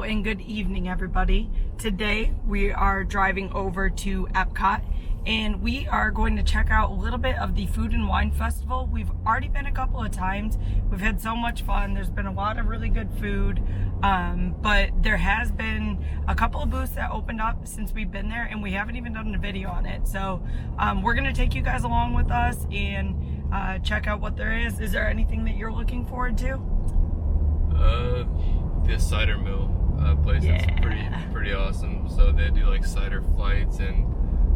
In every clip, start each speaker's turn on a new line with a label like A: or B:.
A: and good evening, everybody. Today we are driving over to Epcot and we are going to check out a little bit of the Food and Wine Festival. We've already been a couple of times. We've had so much fun. There's been a lot of really good food, but there has been a couple of booths that opened up since we've been there and we haven't even done a video on it. So we're going to take you guys along with us and check out what there is. Is there anything that you're looking forward to?
B: This cider mill place is pretty awesome. So they do like cider flights and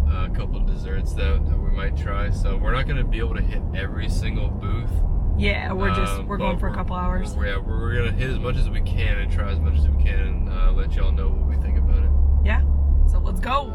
B: a couple of desserts that we might try. So we're not going to be able to hit every single booth.
A: Yeah, we're going for a couple hours.
B: We're going to hit as much as we can and try as much as we can and let y'all know what we think about it.
A: Yeah, so let's go.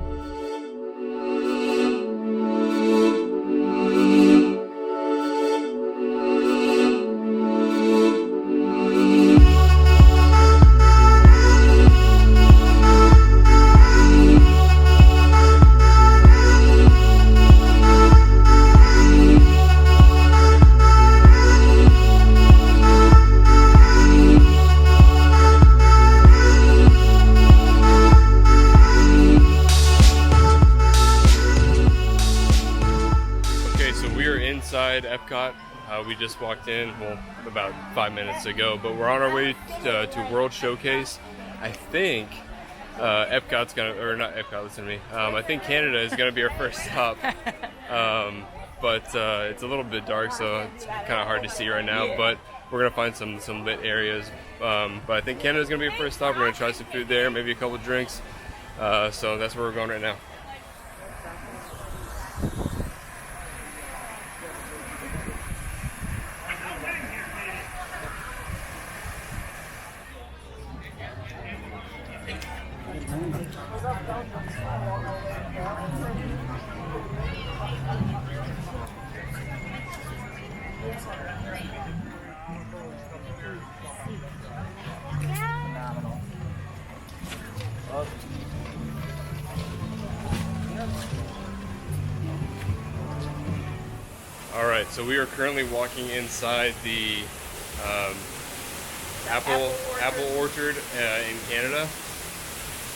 B: Inside Epcot, we just walked in, well, about 5 minutes ago, but we're on our way to World Showcase. I think Epcot's gonna, or not Epcot, listen to me. I think Canada is gonna be our first stop, but it's a little bit dark, so it's kind of hard to see right now.
A: Yeah.
B: But we're gonna find some lit areas. But I think Canada's gonna be our first stop. We're gonna try some food there, maybe a couple drinks. So that's where we're going right now. Alright, so we are currently walking inside the apple orchard in Canada.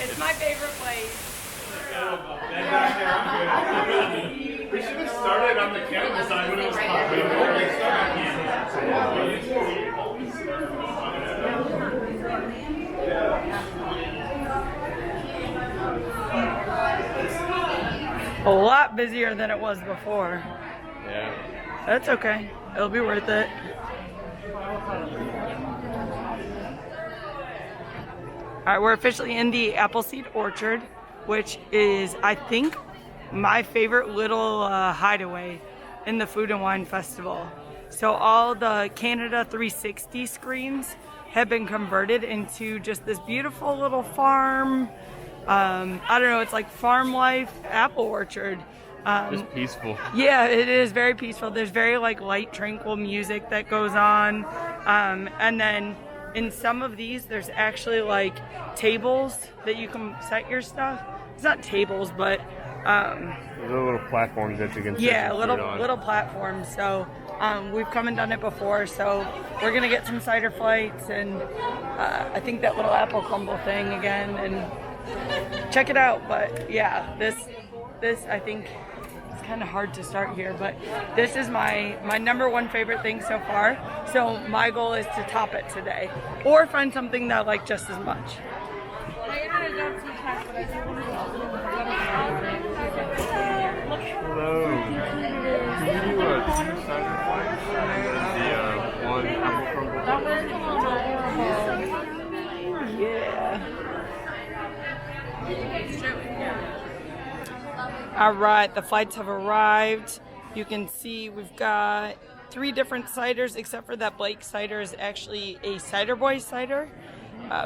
A: It's my favorite place.
C: We should have started on the Canada side when it was
A: A lot busier than it was before.
B: Yeah.
A: That's okay. It'll be worth it. Alright, we're officially in the Appleseed Orchard, which is, I think, my favorite little hideaway in the Food and Wine Festival. So all the Canada 360 screens have been converted into just this beautiful little farm. I don't know, it's like farm life apple orchard.
B: Just peaceful.
A: Yeah, it is very peaceful. There's very like light, tranquil music that goes on. And then in some of these, there's actually like tables that you can set your stuff. It's not tables, but
B: there's little platforms that you can sit
A: yeah,
B: your food on.
A: little platforms. So we've come and done it before. So we're gonna get some cider flights and I think that little apple crumble thing again and check it out. But yeah, this I think it's kind of hard to start here, but this is my number one favorite thing so far. So my goal is to top it today or find something that I like just as much.
B: Hello. Can you do two cider flights and the one apple crumble?
A: Yeah. All right, the flights have arrived. You can see we've got 3 different ciders, except for that Blake cider is actually a cider boy cider.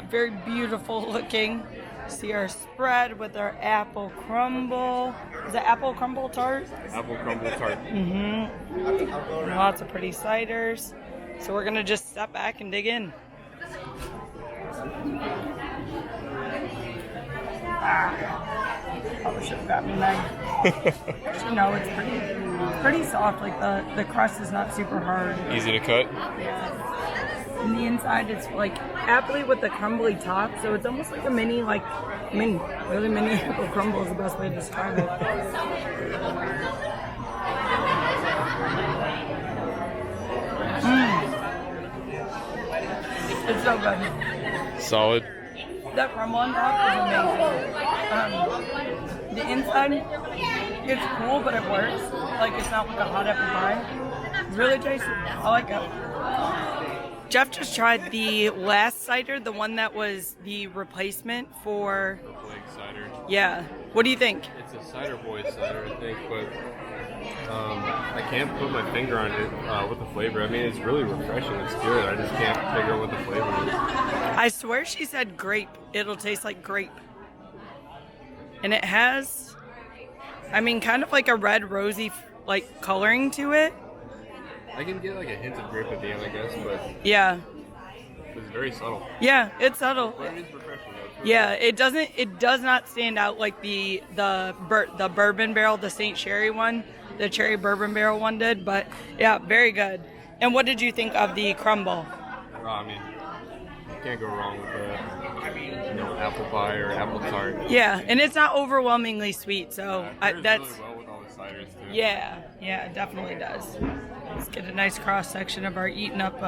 A: Very beautiful looking. See our spread with our apple crumble. Is it apple crumble tart?
B: Apple crumble tart.
A: Mm-hmm. Lots of pretty ciders. So we're gonna just step back and dig in. Probably should have got me a knife. You know, it's pretty soft. Like the crust is not super hard.
B: Easy to cut.
A: Yeah. And the inside is like aptly with the crumbly top, so it's almost like a really mini apple crumble is the best way to describe it. It's so good.
B: Solid.
A: That crumble on top is amazing. The inside, it's cool, but it works. Like, it's not like a hot apple pie. It's really tasty. I like it. Jeff just tried the last cider, the one that was the replacement for...
B: Purple egg cider.
A: Yeah. What do you think?
B: It's a cider boy cider, I think, but I can't put my finger on it with the flavor. I mean, it's really refreshing. It's good. I just can't figure out what the flavor is.
A: I swear she said grape. It'll taste like grape. And it has, I mean, kind of like a red rosy like coloring to it.
B: I can get like a hint of grape at the end, I guess, but
A: yeah,
B: it's very subtle.
A: Yeah, it's subtle.
B: But it is refreshing though.
A: Yeah, it does not stand out like the bourbon barrel, the St. Sherry one, the cherry bourbon barrel one did, but yeah, very good. And what did you think of the crumble?
B: I mean, you can't go wrong with apple pie or apple tart.
A: Yeah, and it's not overwhelmingly sweet, so that's
B: really well with all the ciders too.
A: Yeah, it definitely does. Let's get a nice cross section of our eaten up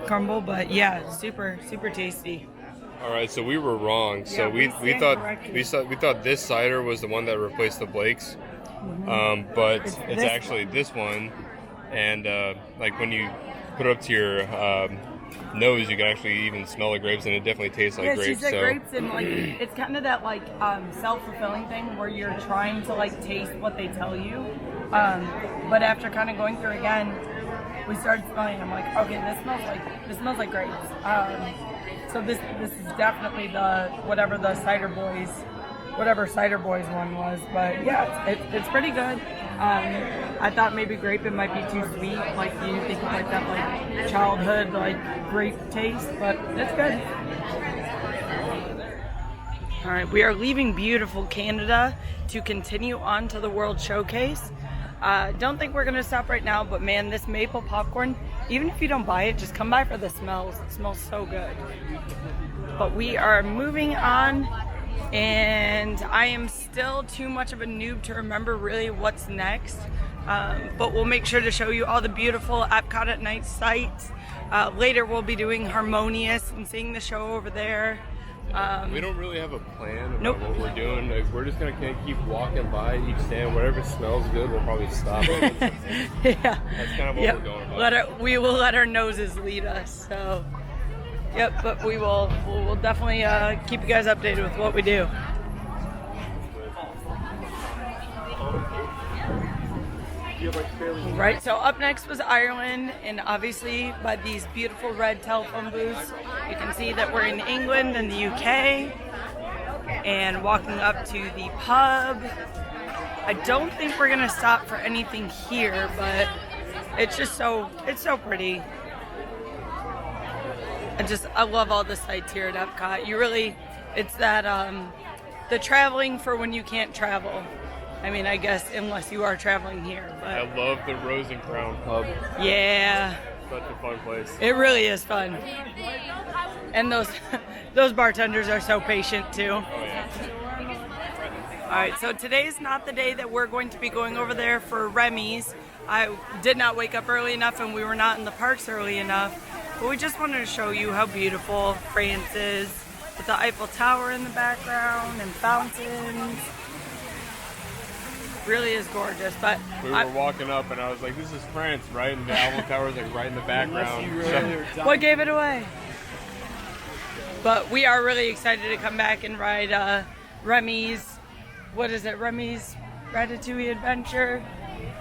A: crumble, but yeah, super tasty.
B: All right, so we were wrong. So we thought this cider was the one that replaced the Blake's, but it's actually this one. And like when you put it up to your nose, you can actually even smell the grapes, and it definitely tastes like grapes.
A: Yeah, she said grapes, and like it's kind of that like self-fulfilling thing where you're trying to like taste what they tell you. But after kind of going through again, we started smelling. I'm like, okay, this smells like grapes. So this is definitely whatever cider boys one was. But yeah, it's pretty good. I thought maybe grape it might be too sweet, like you think of like that like childhood like grape taste, but it's good. All right, we are leaving beautiful Canada to continue on to the World Showcase. Don't think we're gonna stop right now, but man, this maple popcorn, even if you don't buy it, just come by for the smells. It smells so good. But we are moving on, and I am still too much of a noob to remember really what's next. But we'll make sure to show you all the beautiful Epcot at Night sights. Later we'll be doing Harmonious and seeing the show over there.
B: We don't really have a plan about what we're doing. Like, we're just gonna keep walking by each stand. Whatever smells good, we'll probably stop.
A: Yeah,
B: that's kind of what we're going about.
A: We will let our noses lead us. So, yep. But we'll definitely keep you guys updated with what we do. Right, so up next was Ireland, and obviously by these beautiful red telephone booths, you can see that we're in England and the UK, and walking up to the pub. I don't think we're gonna stop for anything here, but it's so pretty. I love all the sights here at Epcot. It's that, the traveling for when you can't travel. I mean, I guess unless you are traveling here. But
B: I love the Rose and Crown pub.
A: Yeah.
B: Such a fun place.
A: It really is fun. And those bartenders are so patient too.
B: Oh yeah.
A: All right, so today is not the day that we're going to be going over there for Remy's. I did not wake up early enough, and we were not in the parks early enough. But we just wanted to show you how beautiful France is, with the Eiffel Tower in the background and fountains. Really is gorgeous. But
B: we were walking up, and I was like, "This is France, right?" And the Eiffel Tower is like right in the background.
A: What gave it away? But we are really excited to come back and ride Remy's. What is it? Remy's Ratatouille Adventure.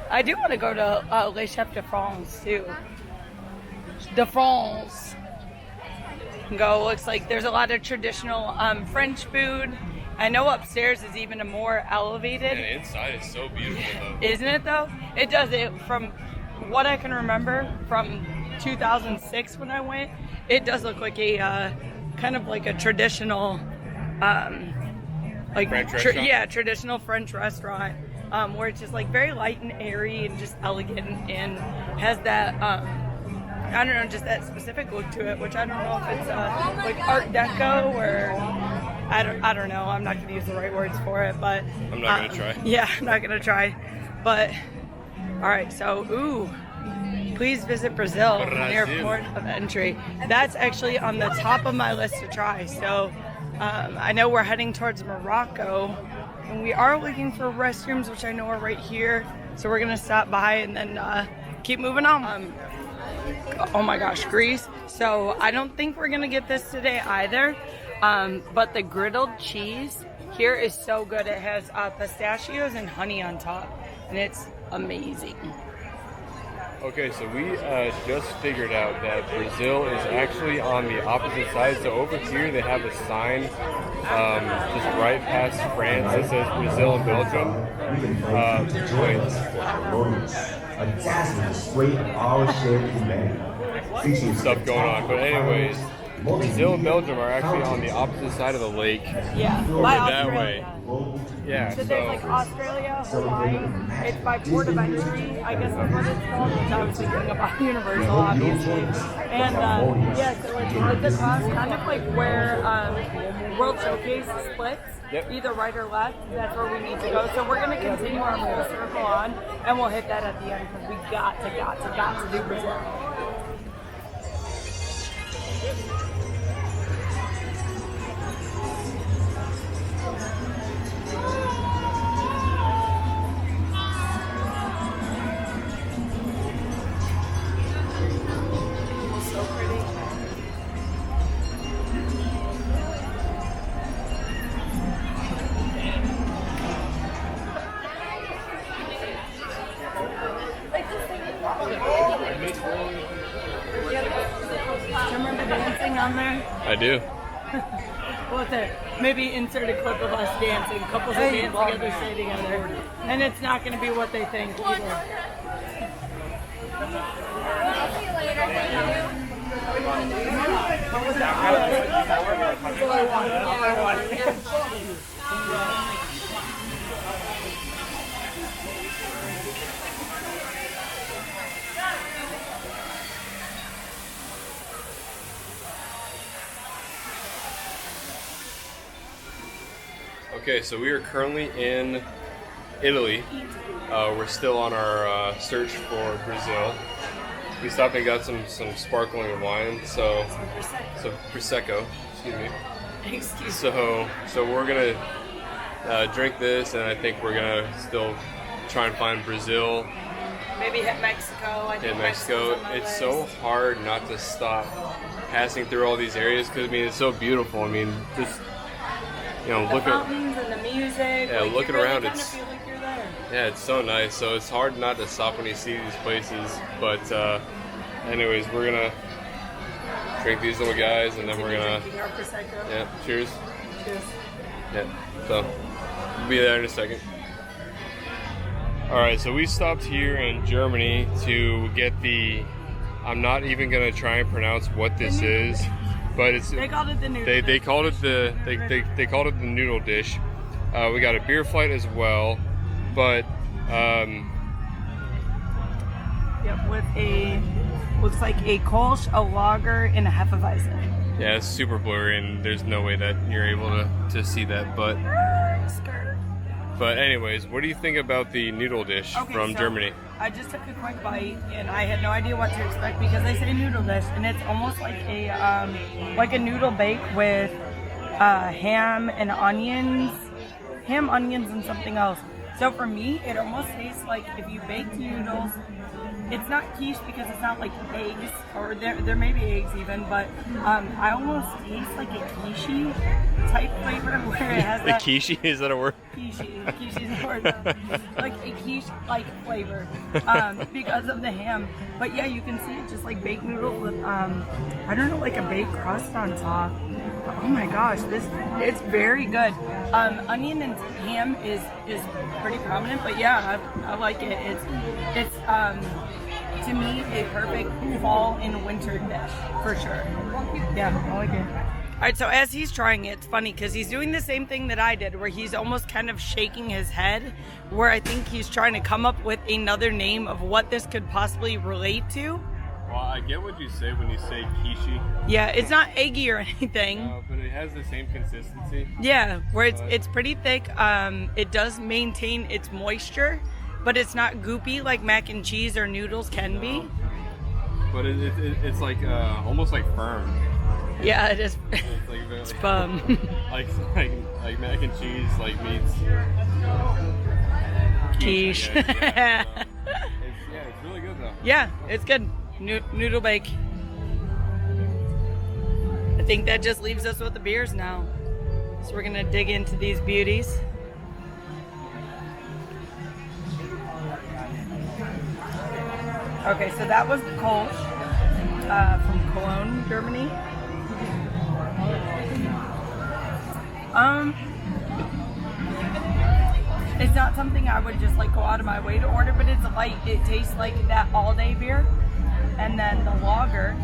A: I do want to go to Les Chefs de France too. De France. Go. Looks like there's a lot of traditional French food. I know upstairs is even a more elevated.
B: And inside is so beautiful though.
A: Isn't it though? It does. It from what I can remember from 2006 when I went, it does look like a kind of like a traditional like
B: French restaurant?
A: traditional French restaurant where it's just like very light and airy and just elegant and has that I don't know, just that specific look to it, which I don't know if it's like Art Deco or I don't know. I'm not going to use the right words for it, but
B: I'm not going to try.
A: Yeah, I'm not going to try. But all right, so please visit Brazil, near port of entry. That's actually on the top of my list to try. So I know we're heading towards Morocco, and we are looking for restrooms, which I know are right here. So we're gonna stop by and then keep moving on. Oh my gosh, Greece. So I don't think we're gonna get this today either. But the griddled cheese here is so good. It has pistachios and honey on top, and it's amazing.
B: Okay, so we just figured out that Brazil is actually on the opposite side. So over here they have a sign just right past France that says Brazil and Belgium.
D: A dazzling display of our shared humanity.
B: Stuff going on, but anyways, Brazil and Belgium are actually on the opposite side of the lake.
A: Yeah,
B: over
A: by
B: that
A: Australia.
B: way. Yeah,
A: So there's like Australia, Hawaii, it's by port of entry, I guess that's what it's called, which I was thinking about Universal, obviously. And yeah, so it's across kind of like where World Showcase splits, either right or left, that's where we need to go. So we're going to continue our little circle on, and we'll hit that at the end because we got to do Brazil. Remember dancing on there?
B: I do.
A: Well, maybe insert a clip of us dancing. Couples who dance together, stay together. And it's not going to be what they think either.
E: I'll see you later. Thank you.
B: Okay, so we are currently in Italy. We're still on our search for Brazil. We stopped and got some sparkling wine, so prosecco. Excuse me. So we're gonna drink this, and I think we're gonna still try and find Brazil.
A: Maybe hit Mexico.
B: Hit Mexico. It's so hard not to stop passing through all these areas because I mean it's so beautiful. I mean just. You know,
A: the
B: look
A: fountains and the music.
B: Yeah,
A: like,
B: looking
A: you really
B: around,
A: kind of
B: it's
A: feel like you're there.
B: yeah, it's so nice. So it's hard not to stop when you see these places. But anyways, we're gonna drink these little guys, and then we're gonna cheers.
A: Cheers.
B: Yeah, so we'll be there in a second. All right, so we stopped here in Germany to get the. I'm not even gonna try and pronounce what this is. But it's
A: they called it the noodle.
B: They called it they called it the noodle dish. We got a beer flight as well, but
A: yep, with a looks like a Kolsch, a lager, and a Hefeweizen.
B: Yeah, it's super blurry, and there's no way that you're able to see that. But anyways, what do you think about the noodle dish from Germany?
A: I just took a quick bite, and I had no idea what to expect because they say noodle dish, and it's almost like a noodle bake with ham, onions, and something else. So for me, it almost tastes like if you baked noodles. It's not quiche because it's not like eggs, or there may be eggs even, but I almost taste like a quiche type flavor where it has that.
B: A quiche, is that a word?
A: Quiche is a word. Like a quiche-like flavor because of the ham. But yeah, you can see it just like baked noodle with I don't know, like a baked crust on top. Oh my gosh, it's very good. Onion and ham is pretty prominent, but yeah, I like it. It's to me a perfect fall and winter dish for sure. Yeah, I like it. All right, so as he's trying it, it's funny because he's doing the same thing that I did, where he's almost kind of shaking his head, where I think he's trying to come up with another name of what this could possibly relate to.
B: Well, I get what you say when you say quiche.
A: Yeah, it's not eggy or anything.
B: But it has the same consistency.
A: Yeah, where it's pretty thick. It does maintain its moisture, but it's not goopy like mac and cheese or noodles can be.
B: But it's like almost like firm.
A: Yeah, it is.
B: It's like very,
A: It's fun.
B: like mac and cheese like meets
A: Quiche.
B: I guess, yeah. It's really good though.
A: Yeah, it's good. Noodle bake. I think that just leaves us with the beers now. So we're gonna dig into these beauties. Okay, so that was the Kolsch from Cologne, Germany. It's not something I would just like go out of my way to order, but it's light. It tastes like that all day beer. And then the lager,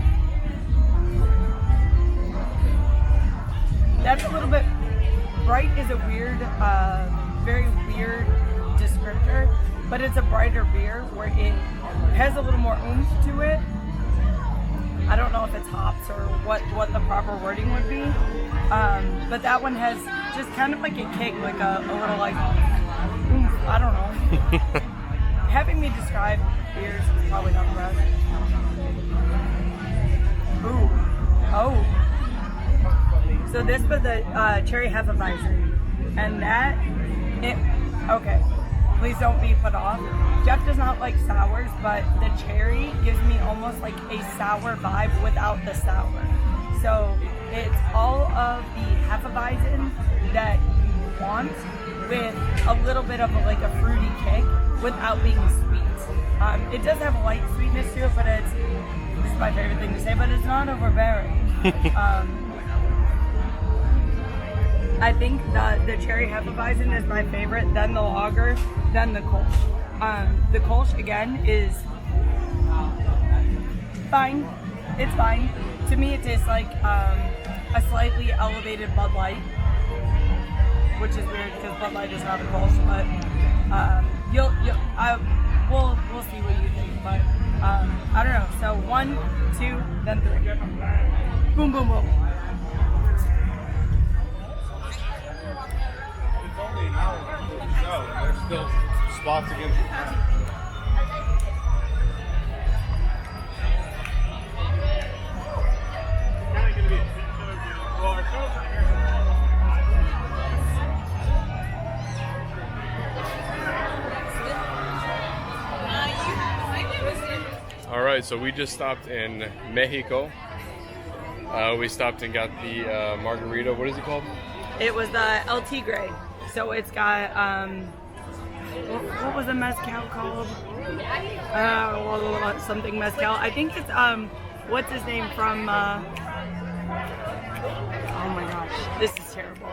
A: that's a little bit, bright is a weird, very weird descriptor, but it's a brighter beer where it has a little more oomph to it. I don't know if it's hops or what the proper wording would be, but that one has just kind of like a kick, like a little like oomph. I don't know. Having me describe beers is probably not the best. Ooh, oh. So this was the cherry Hefeweizen, and that okay. Please don't be put off. Jeff does not like sours, but the cherry gives me almost like a sour vibe without the sour. So it's all of the Hefeweizen that you want with a little bit of like a fruity kick without being sweet. It does have a light sweetness to it, but this is my favorite thing to say, but it's not overbearing. I think the cherry Hefeweizen is my favorite, then the lager, then the Kolsch. The Kolsch, again, is fine. It's fine. To me, it tastes like a slightly elevated Bud Light, which is weird because Bud Light is not a Kolsch, but we'll see what you think. But I don't know. So 1, 2, then 3. Boom, boom, boom.
C: No, there's still spots against the
B: All right, so we just stopped in Mexico. We stopped and got the margarita. What is it called?
A: It was the El Tigre. So it's got, what was the mezcal called? Something mezcal. I think it's, what's his name from, oh my gosh, this is terrible.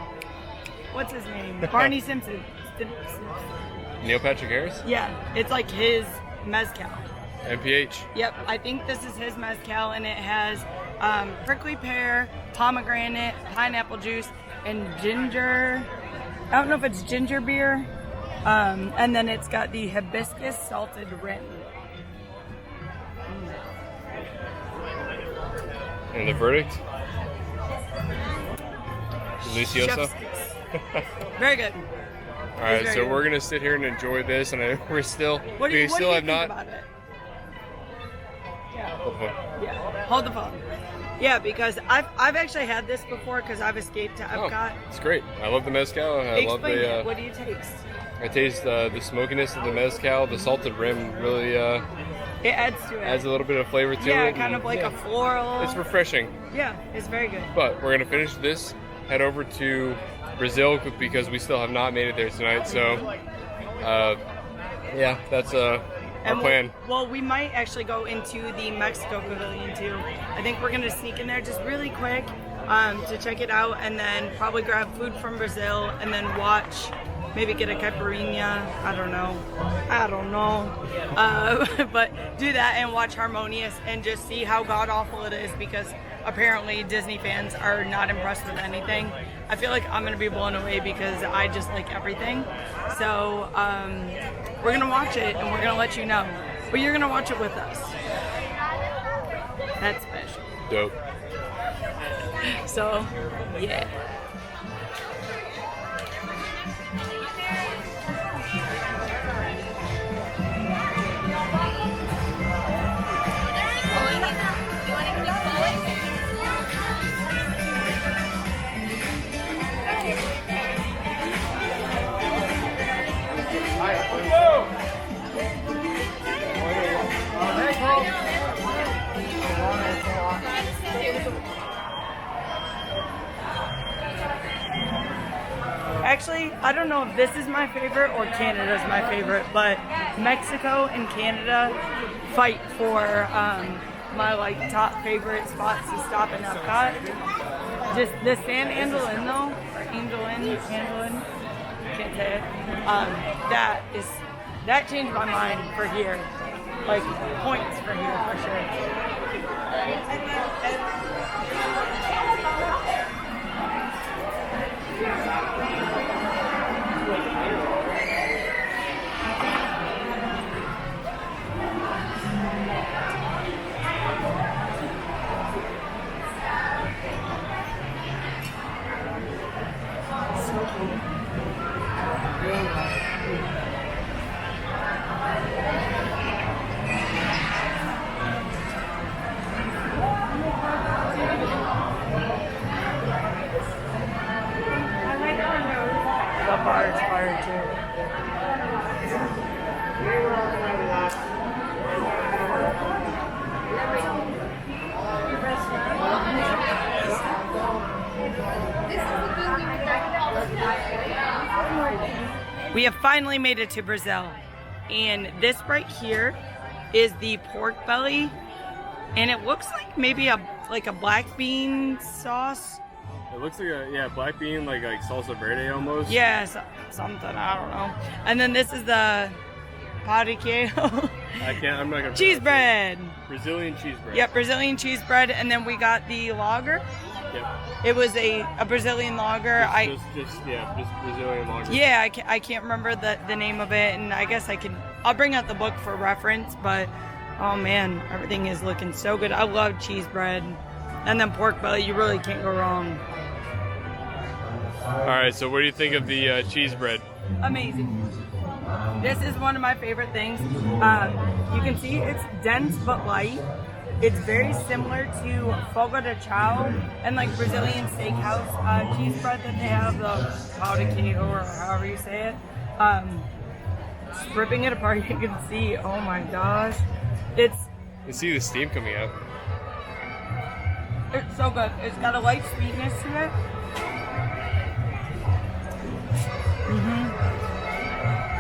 A: What's his name? Barney Simpson.
B: Neil Patrick Harris?
A: Yeah, it's like his mezcal.
B: MPH.
A: Yep, I think this is his mezcal, and it has prickly pear, pomegranate, pineapple juice, and ginger. I don't know if it's ginger beer. And then it's got the hibiscus salted rim.
B: And the verdict? Delicioso?
A: Very good.
B: All right,
A: very
B: so
A: good.
B: we're gonna sit here and enjoy this, and we still
A: What do you
B: have
A: think
B: not.
A: about it? Yeah, hold the phone. Yeah, because I've actually had this before because I've escaped to Epcot.
B: Oh, it's great. I love the mezcal. I love
A: Explain
B: the.
A: it. What do you taste?
B: I taste the smokiness of the mezcal. The salted rim really
A: It adds to it.
B: adds a little bit of flavor to
A: yeah,
B: it.
A: kind
B: and,
A: of like a floral.
B: It's refreshing.
A: Yeah, it's very good.
B: But we're gonna finish this, head over to Brazil because we still have not made it there tonight. So, yeah, that's our plan.
A: Well, we might actually go into the Mexico Pavilion too. I think we're gonna sneak in there just really quick to check it out, and then probably grab food from Brazil, and then watch. Maybe get a caipirinha. I don't know. But do that and watch Harmonious and just see how god awful it is, because apparently Disney fans are not impressed with anything. I feel like I'm gonna be blown away because I just like everything. So we're gonna watch it and we're gonna let you know. But you're gonna watch it with us. That's special.
B: Dope.
A: So, yeah. Actually, I don't know if this is my favorite or Canada's my favorite, but Mexico and Canada fight for my like top favorite spots to stop in Epcot. Just the San Angelin though, or Angelin, can't say it. That changed my mind for here. Like points for here for sure. The bar is fire too. We have finally made it to Brazil, and this right here is the pork belly, and it looks like maybe a black bean sauce.
B: It looks like a black bean, like salsa verde almost.
A: Yeah, something, I don't know. And then this is the pariquejo.
B: I'm not gonna.
A: Cheese bread.
B: Brazilian cheese bread.
A: Yep, Brazilian cheese bread, and then we got the lager.
B: Yep.
A: It was a Brazilian lager.
B: Just Brazilian lager.
A: Yeah, I can't remember the name of it, and I guess I'll bring out the book for reference, but oh man, everything is looking so good. I love cheese bread. And then pork belly, you really can't go wrong.
B: All right, so what do you think of the cheese bread?
A: Amazing. This is one of my favorite things. You can see it's dense but light. It's very similar to fogo de chao and like Brazilian steakhouse cheese bread that they have, the pão de queijo or however you say it. Just ripping it apart, you can see, oh my gosh.
B: You can see the steam coming out.
A: It's so good. It's got a light sweetness to it.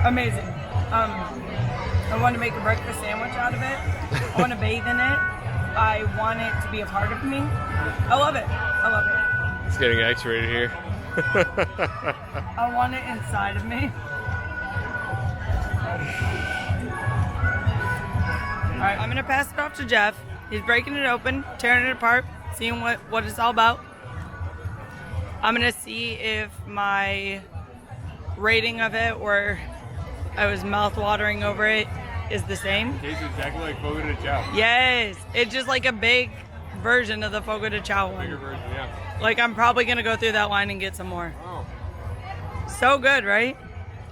A: Amazing. I want to make a breakfast sandwich out of it. I want to bathe in it. I want it to be a part of me. I love it. I love it.
B: It's getting X-rated here.
A: I want it inside of me. Alright, I'm going to pass it off to Jeff. He's breaking it open, tearing it apart, seeing what it's all about. I'm going to see if my rating of it, or I was mouth-watering over it, is the same.
B: It tastes exactly like fogo de chao.
A: Yes, it's just like a big version of the fogo de chao one.
B: Bigger version, yeah.
A: Like I'm probably going to go through that line and get some more.
B: Oh.
A: So good, right?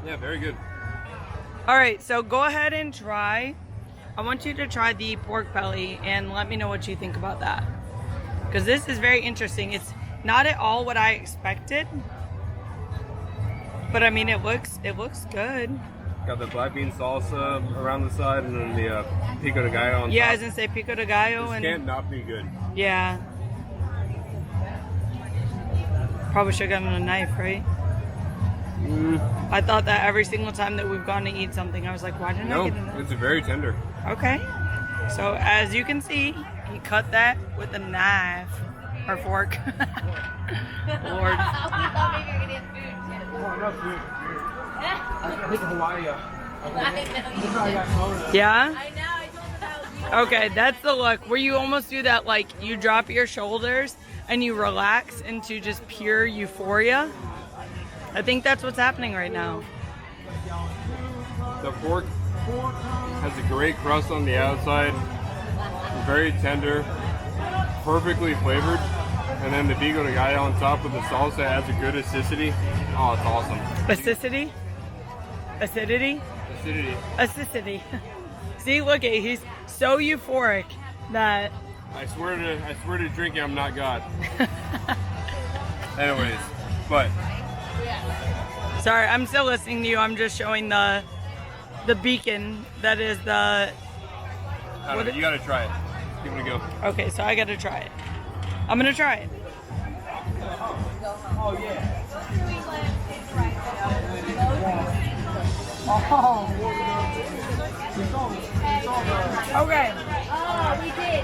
B: Yeah, very good.
A: Alright, so go ahead and try. I want you to try the pork belly and let me know what you think about that. Because this is very interesting. It's not at all what I expected. But I mean, it looks good.
B: Got the black bean salsa around the side, and then the pico de gallo on top.
A: Yeah, I was gonna say pico de gallo.
B: This can't not be good.
A: Yeah. Probably should have gotten a knife, right? I thought that every single time that we've gone to eat something, I was like, why didn't I get a knife?
B: It's very tender.
A: Okay. So as you can see, he cut that with a knife or fork. Lord. Yeah?
E: I know, I told her that was you.
A: Okay, that's the look where you almost do that, like you drop your shoulders and you relax into just pure euphoria. I think that's what's happening right now.
B: The pork has a great crust on the outside. very tender, perfectly flavored. And then the pico de gallo on top with the salsa adds a good acidity. Oh, it's awesome.
A: Acidity? Acidity?
B: Acidity.
A: Acidity. See, look at, he's so euphoric that...
B: I swear to drinking, I'm not God. Anyways, but...
A: Sorry, I'm still listening to you. I'm just showing the beacon that is the...
B: I don't know, you gotta try it. Give it a go.
A: Okay, so I gotta try it. I'm gonna try it.
C: Oh, yeah.
A: Okay.
E: Oh, we did.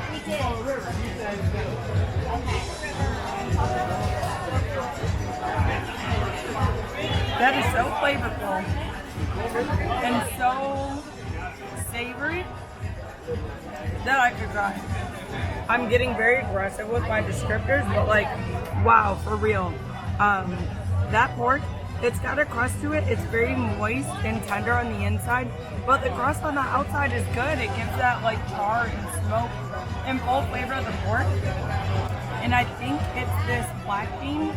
A: That is so flavorful and so savory that I could try. I'm getting very aggressive with my descriptors, but like, wow, for real. That pork, it's got a crust to it. It's very moist and tender on the inside, but the crust on the outside is good. It gives that like char and smoke and full flavor of the pork. And I think it's this black bean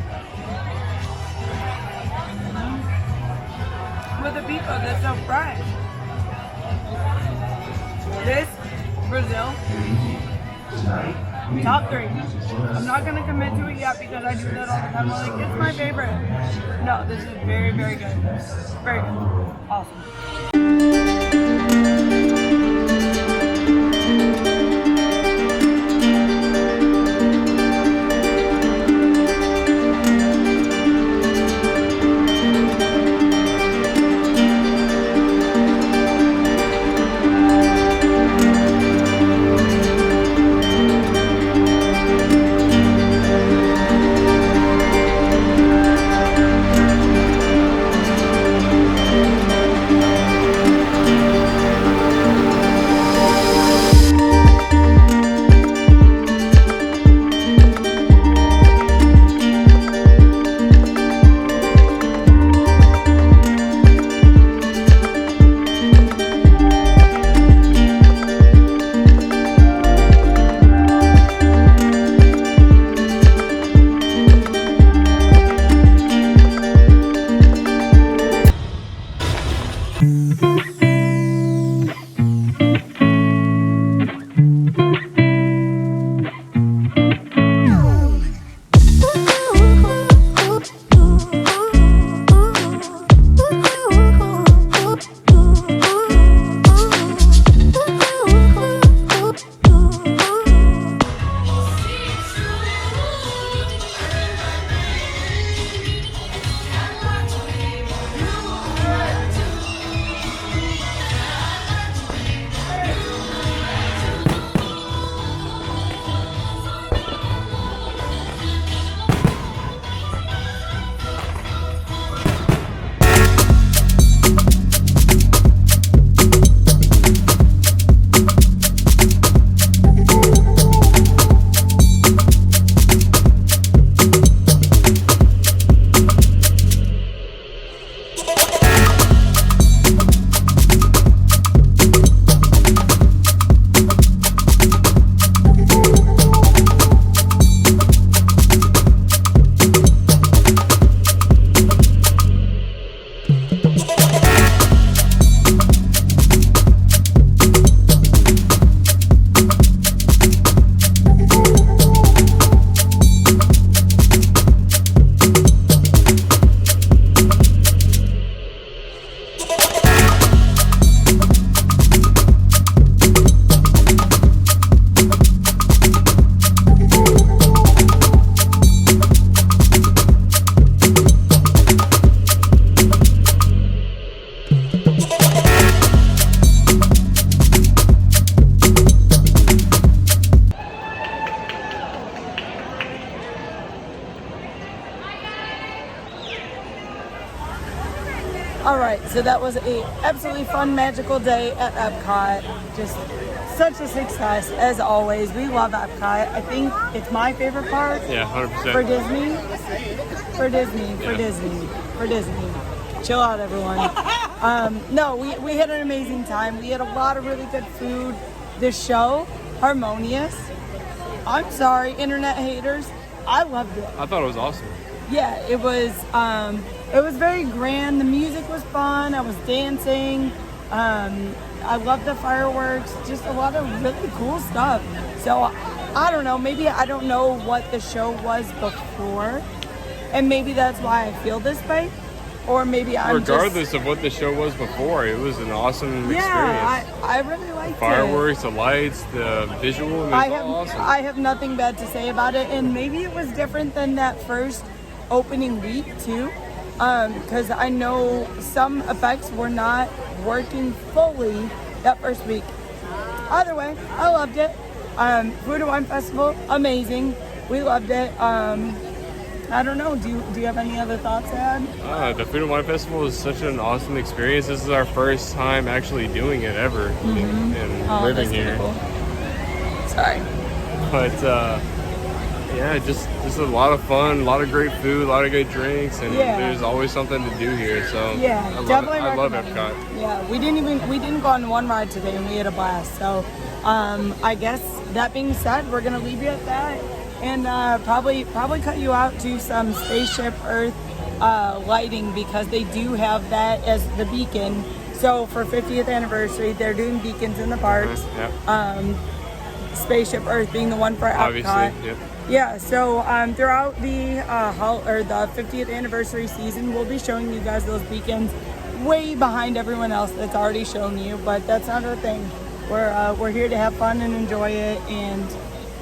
A: with a pico that's so fresh. This Brazil, top 3. I'm not gonna commit to it yet because I do that all the time. I'm like, it's my favorite. No, this is very, very good. Very good. Awesome. All right, so that was a absolutely fun, magical day at Epcot. Just such a success, as always. We love Epcot. I think it's my favorite park.
B: Yeah, 100%.
A: For Disney. For Disney. For Disney. For Disney. Chill out, everyone. No, we had an amazing time. We had a lot of really good food. This show Harmonious. I'm sorry, internet haters. I loved it.
B: I thought it was awesome.
A: Yeah, it was very grand. The music was fun. I was dancing. I loved the fireworks. Just a lot of really cool stuff. So I don't know. Maybe I don't know what the show was before, and maybe that's why I feel this way. Or maybe I'm
B: regardless of what the show was before, it was an awesome experience.
A: I really liked
B: Fireworks, the lights, the visual. It was awesome.
A: I have nothing bad to say about it, and maybe it was different than that first opening week too, because I know some effects were not working fully that first week. Either way, I loved it. Food and Wine Festival, amazing. We loved it. I don't know. Do you have any other thoughts to add?
B: The Food and Wine Festival is such an awesome experience. This is our first time actually doing it ever and living here.
A: Cool. Sorry.
B: But yeah, just a lot of fun, a lot of great food, a lot of good drinks, and there's always something to do here. So
A: yeah,
B: I love Epcot.
A: Yeah, we didn't go on one ride today, and we had a blast. So I guess that being said, we're gonna leave you at that. And probably cut you out to some Spaceship Earth lighting, because they do have that as the beacon. So for 50th anniversary, they're doing beacons in the parks.
B: Yep.
A: Spaceship Earth being the one for Epcot.
B: Obviously, yep.
A: Yeah. So throughout the the 50th anniversary season, we'll be showing you guys those beacons way behind everyone else that's already shown you. But that's not our thing. We're here to have fun and enjoy it, and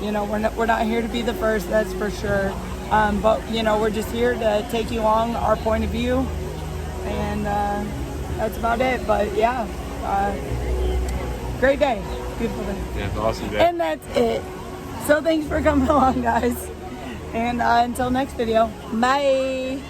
A: you know, we're not here to be the first, that's for sure. But you know, we're just here to take you along our point of view, and that's about it. But yeah, great day, beautiful day.
B: Yeah, it's an awesome day.
A: And that's it. So thanks for coming along, guys. And until next video, bye.